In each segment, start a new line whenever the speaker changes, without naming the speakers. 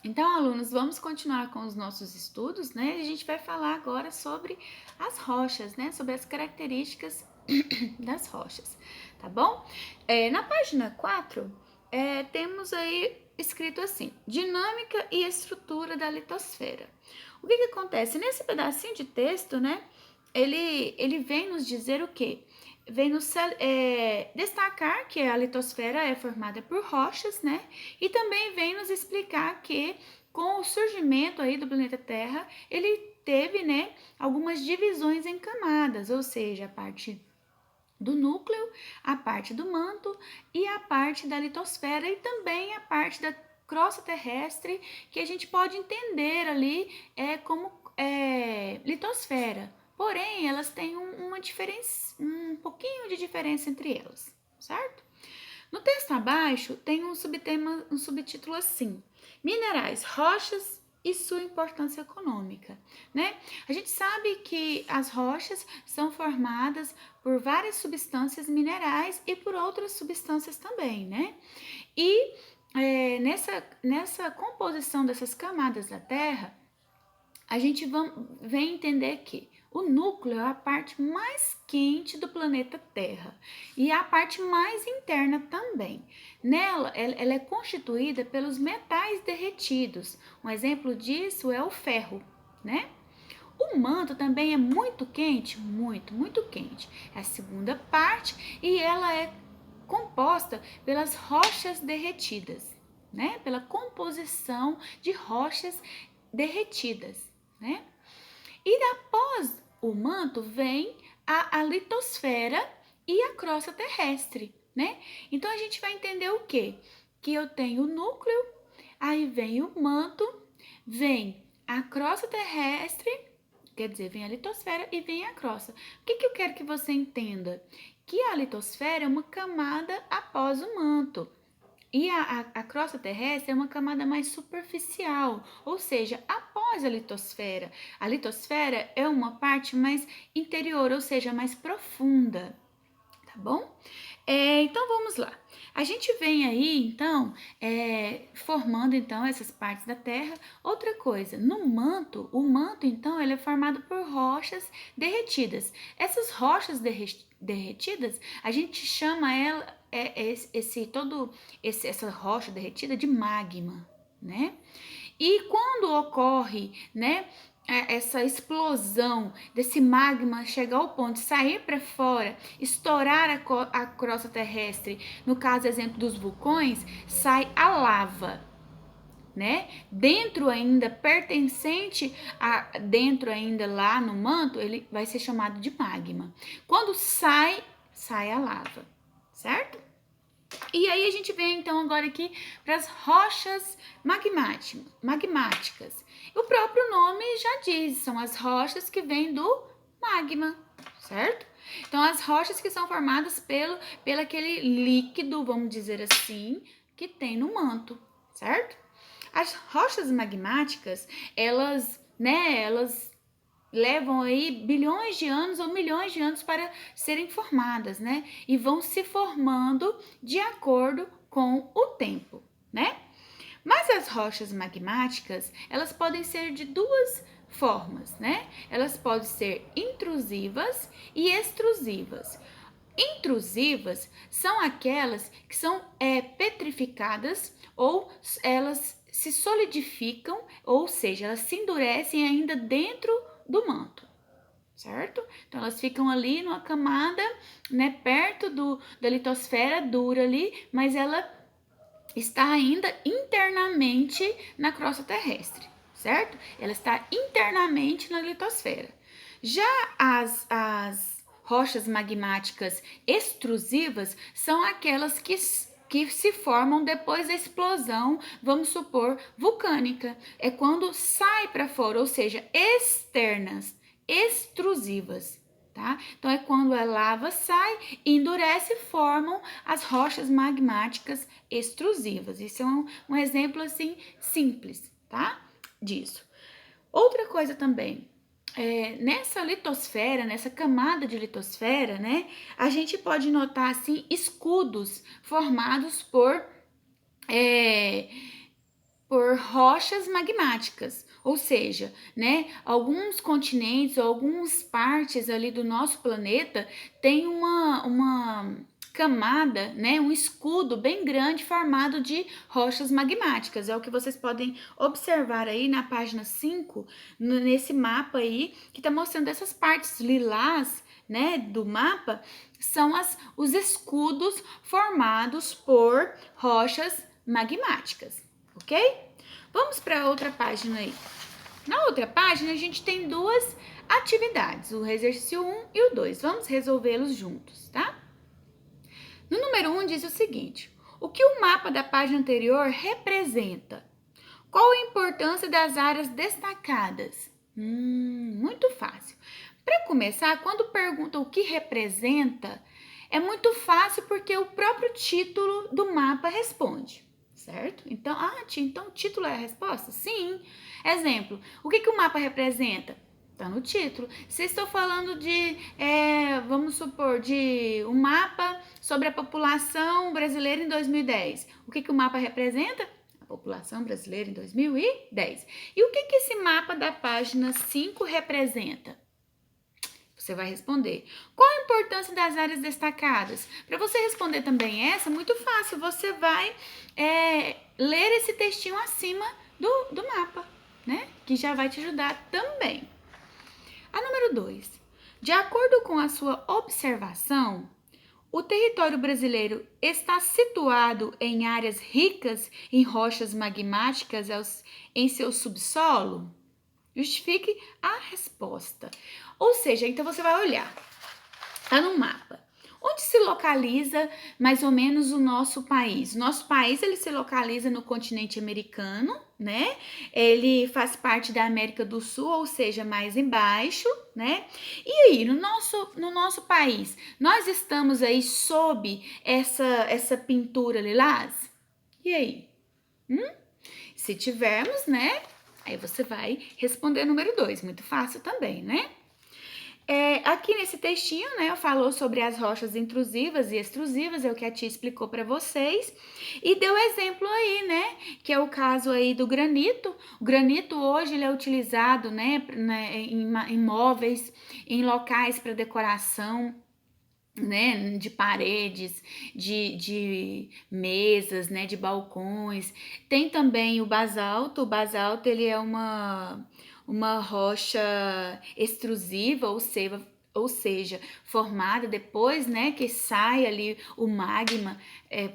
Então, alunos, vamos continuar com os nossos estudos, né? A gente vai falar agora sobre as rochas, né? Sobre as características das rochas, tá bom? Na página 4, temos aí escrito assim: dinâmica e estrutura da litosfera. O que acontece? Nesse pedacinho de texto, né? Ele vem nos dizer o quê? Vem nos destacar que a litosfera é formada por rochas, né? E também vem nos explicar que com o surgimento aí do planeta Terra, ele teve, né, algumas divisões em camadas, ou seja, a parte do núcleo, a parte do manto e a parte da litosfera e também a parte da crosta terrestre, que a gente pode entender ali como litosfera. Porém, elas têm uma diferença, um pouquinho de diferença entre elas, certo? No texto abaixo tem um subtema, um subtítulo assim: Minerais, rochas e sua importância econômica, né? A gente sabe que as rochas são formadas por várias substâncias minerais e por outras substâncias também, né? E nessa composição dessas camadas da Terra, a gente vem entender que o núcleo é a parte mais quente do planeta Terra e a parte mais interna também. Nela, ela é constituída pelos metais derretidos. Um exemplo disso é o ferro, né? O manto também é muito quente, muito quente. É a segunda parte e ela é composta pelas rochas derretidas, né? Pela composição de rochas derretidas, né? E após o manto vem a litosfera e a crosta terrestre, né? Então a gente vai entender o quê? Que eu tenho o núcleo, aí vem o manto, vem a crosta terrestre, quer dizer, vem a litosfera e vem a crosta. O que eu quero que você entenda? Que a litosfera é uma camada após o manto. E a crosta terrestre é uma camada mais superficial, ou seja, após a litosfera. A litosfera é uma parte mais interior, ou seja, mais profunda, tá bom? Então vamos lá. A gente vem aí, então, formando então essas partes da Terra. Outra coisa, no manto, o manto, então, ele é formado por rochas derretidas. Essas rochas derretidas, a gente chama essa rocha derretida de magma, né? E quando ocorre, né, essa explosão desse magma chegar ao ponto de sair para fora, estourar a crosta terrestre, no caso, exemplo dos vulcões, sai a lava, né? Dentro ainda, pertencente dentro ainda lá no manto, ele vai ser chamado de magma. Quando sai a lava, certo? E aí a gente vem então agora aqui para as rochas magmáticas. O próprio nome já diz, são as rochas que vêm do magma, certo? Então as rochas que são formadas pelo aquele líquido, vamos dizer assim, que tem no manto, certo? As rochas magmáticas, elas levam aí bilhões de anos ou milhões de anos para serem formadas, né? E vão se formando de acordo com o tempo, né? Mas as rochas magmáticas, elas podem ser de duas formas, né? Elas podem ser intrusivas e extrusivas. Intrusivas são aquelas que são petrificadas ou elas se solidificam, ou seja, elas se endurecem ainda dentro do manto, certo? Então elas ficam ali numa camada, né, perto da litosfera dura ali, mas ela está ainda internamente na crosta terrestre, certo? Ela está internamente na litosfera. Já as rochas magmáticas extrusivas são aquelas que se formam depois da explosão, vamos supor, vulcânica. É quando sai para fora, ou seja, externas, extrusivas. Tá? Então é quando a lava sai, endurece e formam as rochas magmáticas extrusivas. Isso é um exemplo assim simples, tá? Disso. Outra coisa também, nessa litosfera, nessa camada de litosfera, né, a gente pode notar assim escudos formados é, por rochas magmáticas, ou seja, né, alguns continentes ou algumas partes ali do nosso planeta tem uma camada, né, um escudo bem grande formado de rochas magmáticas. É o que vocês podem observar aí na página 5, nesse mapa aí, que está mostrando essas partes lilás, né, do mapa, são os escudos formados por rochas magmáticas, ok? Vamos para outra página aí. Na outra página, a gente tem duas atividades, o exercício 1 e o 2. Vamos resolvê-los juntos, tá? No número 1 diz o seguinte: o que o mapa da página anterior representa? Qual a importância das áreas destacadas? Muito fácil. Para começar, quando pergunta o que representa, é muito fácil porque o próprio título do mapa responde, certo? Então, tia, então o título é a resposta? Sim. Exemplo, o que o mapa representa? Tá no título. Se estou falando de, vamos supor, de um mapa sobre a população brasileira em 2010, o que o mapa representa? A população brasileira em 2010. E o que esse mapa da página 5 representa? Você vai responder. Qual a importância das áreas destacadas? Para você responder também essa, muito fácil. Você vai ler esse textinho acima do mapa, né? Que já vai te ajudar também. A número 2. De acordo com a sua observação, o território brasileiro está situado em áreas ricas em rochas magmáticas em seu subsolo? Justifique a resposta. Ou seja, então você vai olhar, tá no mapa, onde se localiza mais ou menos o nosso país. O nosso país, ele se localiza no continente americano, né? Ele faz parte da América do Sul, ou seja, mais embaixo, né? E aí, no nosso país, nós estamos aí sob essa pintura lilás? E aí? Se tivermos, né? Aí você vai responder número 2, muito fácil também, né? Aqui nesse textinho, né, falou sobre as rochas intrusivas e extrusivas, é o que a tia explicou para vocês, e deu exemplo aí, né, que é o caso aí do granito. O granito hoje ele é utilizado, né, em móveis, em locais para decoração, né, de paredes, de mesas, né, de balcões. Tem também o basalto. O basalto ele é uma rocha extrusiva, ou seja, formada depois, né, que sai ali o magma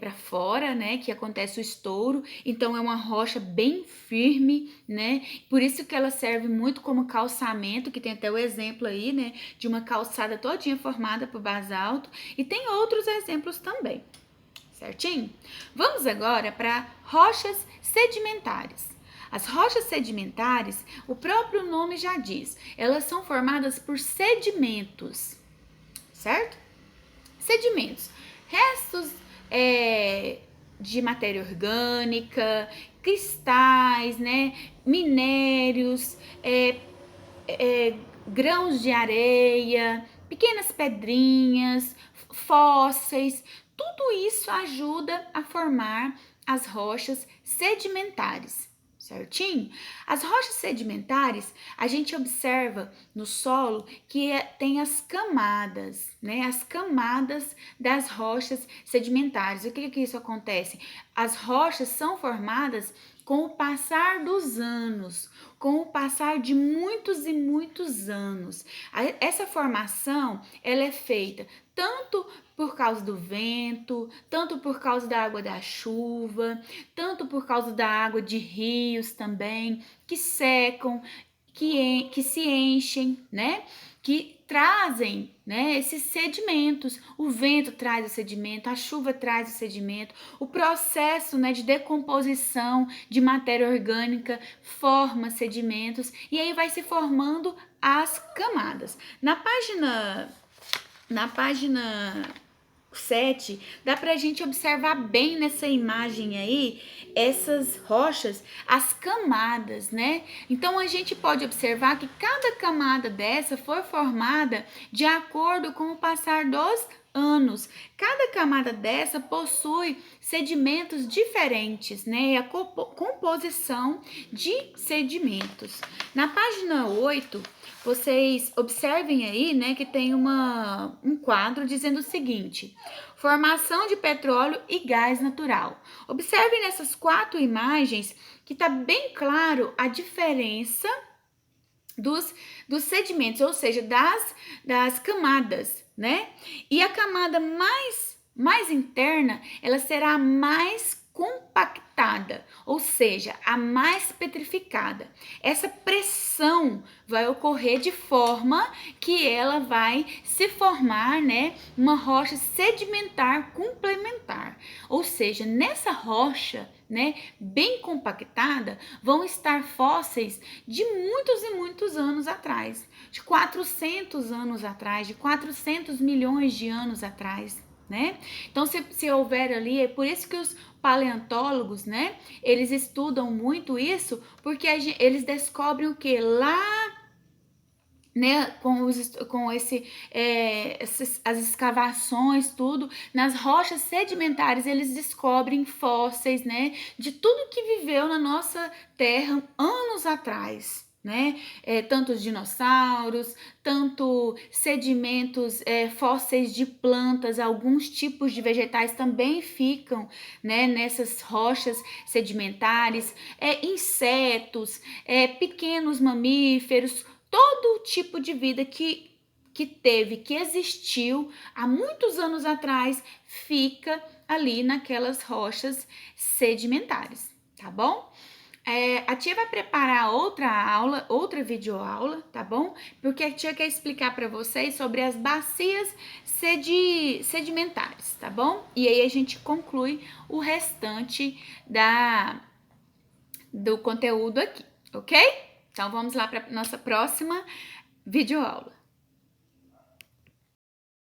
para fora, né, que acontece o estouro. Então é uma rocha bem firme, né? Por isso que ela serve muito como calçamento, que tem até o exemplo aí, né, de uma calçada todinha formada por basalto. E tem outros exemplos também, certinho? Vamos agora para rochas sedimentares. As rochas sedimentares, o próprio nome já diz, elas são formadas por sedimentos, certo? Sedimentos, restos de matéria orgânica, cristais, né, minérios, grãos de areia, pequenas pedrinhas, fósseis, tudo isso ajuda a formar as rochas sedimentares, certinho? As rochas sedimentares, a gente observa no solo que tem as camadas, né? As camadas das rochas sedimentares. O que isso acontece? As rochas são formadas com o passar dos anos, com o passar de muitos e muitos anos. Essa formação, ela é feita tanto por causa do vento, tanto por causa da água da chuva, tanto por causa da água de rios também, que secam, que se enchem, né? Que trazem, né, esses sedimentos. O vento traz o sedimento, a chuva traz o sedimento, o processo, né, de decomposição de matéria orgânica forma sedimentos e aí vai se formando as camadas. Na página 7, dá pra gente observar bem nessa imagem aí, essas rochas, as camadas, né? Então a gente pode observar que cada camada dessa foi formada de acordo com o passar dos anos. Cada camada dessa possui sedimentos diferentes, né? E a composição de sedimentos. Na página 8, vocês observem aí, né, que tem um quadro dizendo o seguinte: formação de petróleo e gás natural. Observem nessas 4 imagens que está bem claro a diferença dos sedimentos, ou seja, das camadas, né? E a camada mais interna, ela será mais compactada, ou seja, a mais petrificada. Essa pressão vai ocorrer de forma que ela vai se formar, né, uma rocha sedimentar complementar. Ou seja, nessa rocha, né, bem compactada, vão estar fósseis de muitos e muitos anos atrás, de 400 anos atrás, de 400 milhões de anos atrás, né? Então, se houver ali, é por isso que os paleontólogos, né, eles estudam muito isso, porque eles descobrem o que? Lá, né, as escavações, tudo, nas rochas sedimentares, eles descobrem fósseis, né, de tudo que viveu na nossa terra anos atrás, né, tanto dinossauros, tanto sedimentos, fósseis de plantas, alguns tipos de vegetais também ficam, né, nessas rochas sedimentares, insetos, pequenos mamíferos, todo tipo de vida que existiu há muitos anos atrás, fica ali naquelas rochas sedimentares, tá bom? A tia vai preparar outra aula, outra videoaula, tá bom? Porque a tia quer explicar para vocês sobre as bacias sedimentares, tá bom? E aí a gente conclui o restante do conteúdo aqui, ok? Então vamos lá para nossa próxima videoaula.